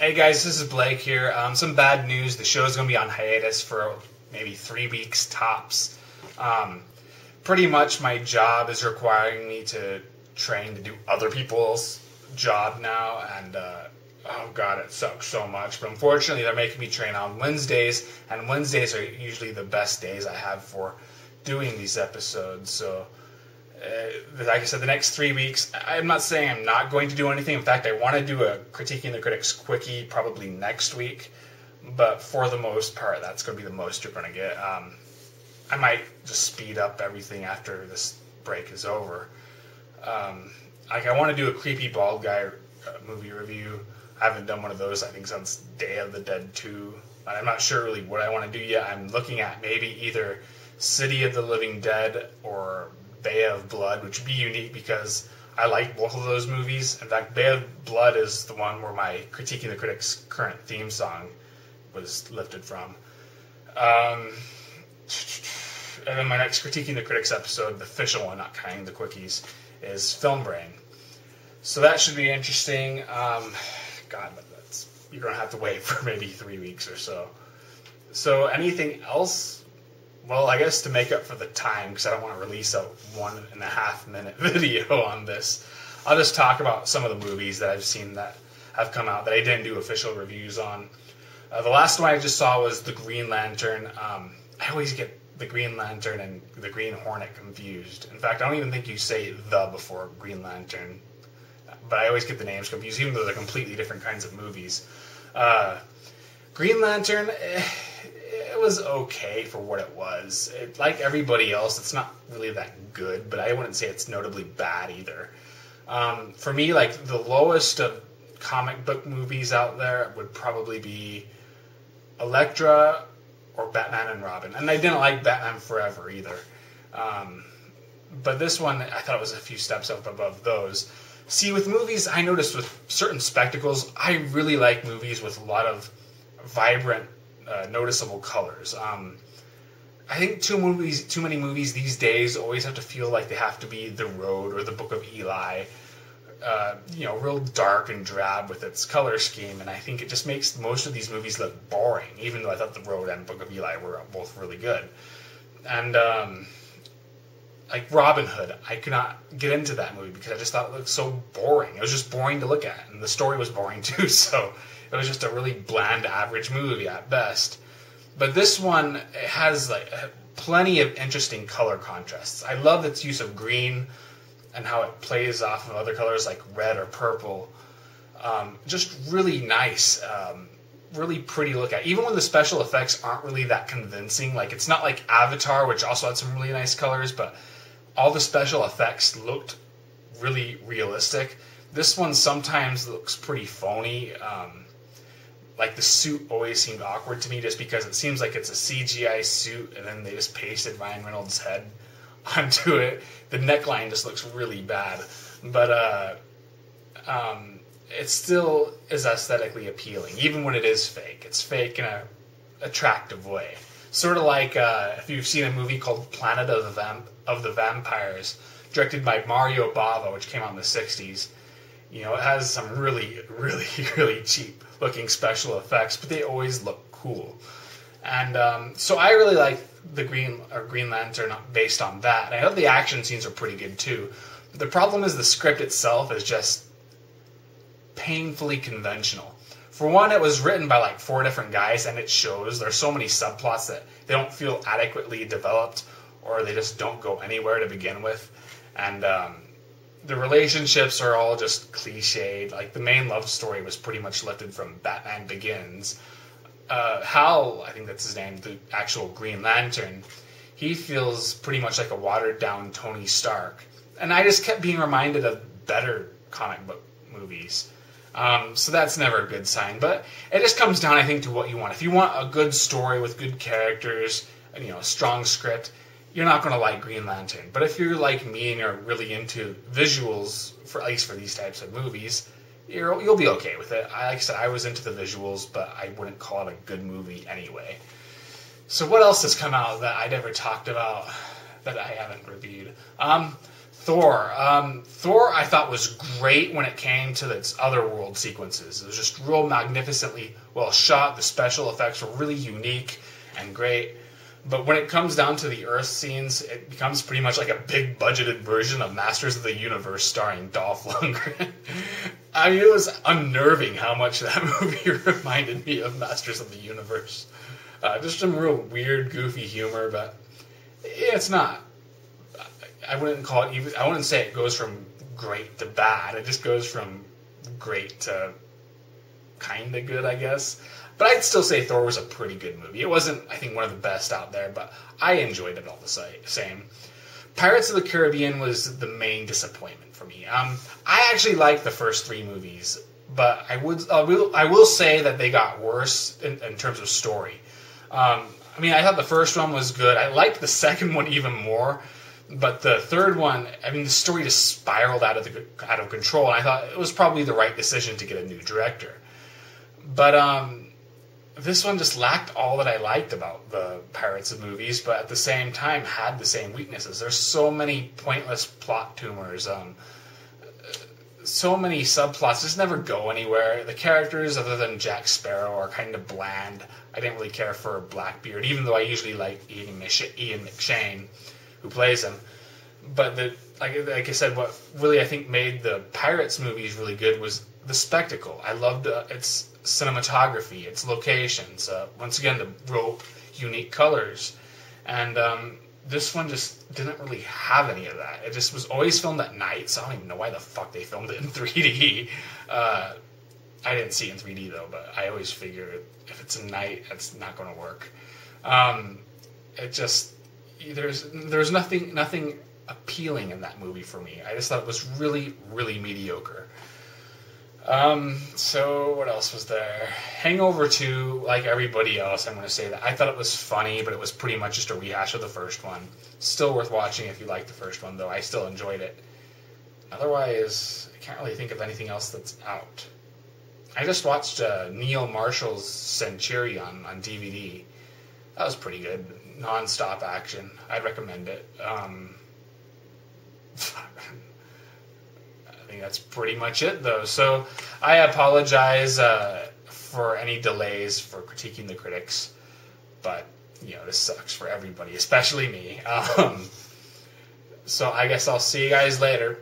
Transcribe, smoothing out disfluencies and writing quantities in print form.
Hey guys, this is Blake here. Some bad news. The show's going to be on hiatus for maybe 3 weeks tops. Pretty much my job is requiring me to train to do other people's job now, and oh god, it sucks so much. But unfortunately, they're making me train on Wednesdays, and Wednesdays are usually the best days I have for doing these episodes. So like I said, the next 3 weeks, I'm not saying I'm not going to do anything. In fact, I want to do a Critiquing the Critics quickie probably next week. But for the most part, that's going to be the most you're going to get. I might just speed up everything after this break is over. Like I want to do a creepy bald guy movie review. I haven't done one of those, I think, since Day of the Dead 2. I'm not sure really what I want to do yet. I'm looking at maybe either City of the Living Dead or Bay of Blood, which would be unique because I like both of those movies. In fact, Bay of Blood is the one where my Critiquing the Critics current theme song was lifted from. And then my next Critiquing the Critics episode, the official one, not counting the quickies, is Film Brain. So that should be interesting. God, but you're going to have to wait for maybe 3 weeks or so. So anything else? Well, I guess to make up for the time, because I don't want to release a 1.5 minute video on this, I'll just talk about some of the movies that I've seen that have come out that I didn't do official reviews on. The last one I just saw was The Green Lantern. I always get The Green Lantern and The Green Hornet confused. In fact, I don't even think you say the before Green Lantern. But I always get the names confused, even though they're completely different kinds of movies. Green Lantern, it was okay for what it was. Like everybody else, it's not really that good, but I wouldn't say it's notably bad either. For me, like the lowest of comic book movies out there would probably be Elektra or Batman and Robin. And I didn't like Batman Forever either. But this one, I thought it was a few steps up above those. See, with movies, I noticed with certain spectacles, I really like movies with a lot of vibrant, noticeable colors. I think too many movies these days always have to feel like they have to be The Road or The Book of Eli. Real dark and drab with its color scheme, and I think it just makes most of these movies look boring, even though I thought The Road and Book of Eli were both really good. And like Robin Hood, I could not get into that movie because I just thought it looked so boring. It was just boring to look at, and the story was boring too, so it was just a really bland, average movie at best. But this one, it has like plenty of interesting color contrasts. I love its use of green and how it plays off of other colors like red or purple. Just really nice, really pretty to look at. Even when the special effects aren't really that convincing, like it's not like Avatar, which also had some really nice colors, but all the special effects looked really realistic. This one sometimes looks pretty phony. Like the suit always seemed awkward to me just because it seems like it's a CGI suit and then they just pasted Ryan Reynolds' head onto it. The neckline just looks really bad. But it still is aesthetically appealing, even when it is fake. It's fake in an attractive way. Sort of like if you've seen a movie called Planet of the Vampires, directed by Mario Bava, which came out in the 60s. You know, it has some really, really, really cheap looking special effects, but they always look cool. And so I really like the Green Lantern based on that. I know the action scenes are pretty good too. But the problem is the script itself is just painfully conventional. For one, it was written by like 4 different guys, and it shows. There's so many subplots that they don't feel adequately developed, or they just don't go anywhere to begin with. And the relationships are all just cliched. Like the main love story was pretty much lifted from Batman Begins. Hal, I think that's his name, the actual Green Lantern, he feels pretty much like a watered-down Tony Stark. And I just kept being reminded of better comic book movies. So that's never a good sign. But it just comes down, I think, to what you want. If you want a good story with good characters, and, a strong script, you're not going to like Green Lantern. But if you're like me and you're really into visuals, at least for these types of movies, you'll be okay with it. Like I said, I was into the visuals, but I wouldn't call it a good movie anyway. So what else has come out that I never talked about that I haven't reviewed? Thor. Thor, I thought was great when it came to its otherworld sequences. It was just real magnificently well shot. The special effects were really unique and great. But when it comes down to the Earth scenes, it becomes pretty much like a big budgeted version of Masters of the Universe starring Dolph Lundgren. I mean, it was unnerving how much that movie reminded me of Masters of the Universe. Just some real weird, goofy humor, but it's not. I wouldn't call it even. I wouldn't say it goes from great to bad. It just goes from great to kind of good, I guess. But I'd still say Thor was a pretty good movie. It wasn't, I think, one of the best out there, but I enjoyed it all the same. Pirates of the Caribbean was the main disappointment for me. I actually liked the first three movies, but I will say that they got worse in terms of story. I mean, I thought the first one was good. I liked the second one even more. But the third one, I mean, the story just spiraled out of control, and I thought it was probably the right decision to get a new director. But this one just lacked all that I liked about the Pirates of movies, but at the same time had the same weaknesses. There's so many pointless plot tumors, so many subplots just never go anywhere. The characters, other than Jack Sparrow, are kind of bland. I didn't really care for Blackbeard, even though I usually like Ian McShane, who plays him. But like I said, what really I think made the Pirates movies really good was the spectacle. I loved its cinematography, its locations. Once again, the real unique colors. And this one just didn't really have any of that. It just was always filmed at night, so I don't even know why the fuck they filmed it in 3D. I didn't see it in 3D though, but I always figure if it's at night, it's not going to work. It just... There's nothing appealing in that movie for me. I just thought it was really, really mediocre. So what else was there? Hangover 2, like everybody else, I'm going to say that I thought it was funny, but it was pretty much just a rehash of the first one. Still worth watching if you like the first one, though. I still enjoyed it. Otherwise, I can't really think of anything else that's out. I just watched Neil Marshall's Centurion on DVD. That was pretty good. Non-stop action. I'd recommend it. I think that's pretty much it, though. So I apologize for any delays for critiquing the critics, but this sucks for everybody, especially me. So I guess I'll see you guys later.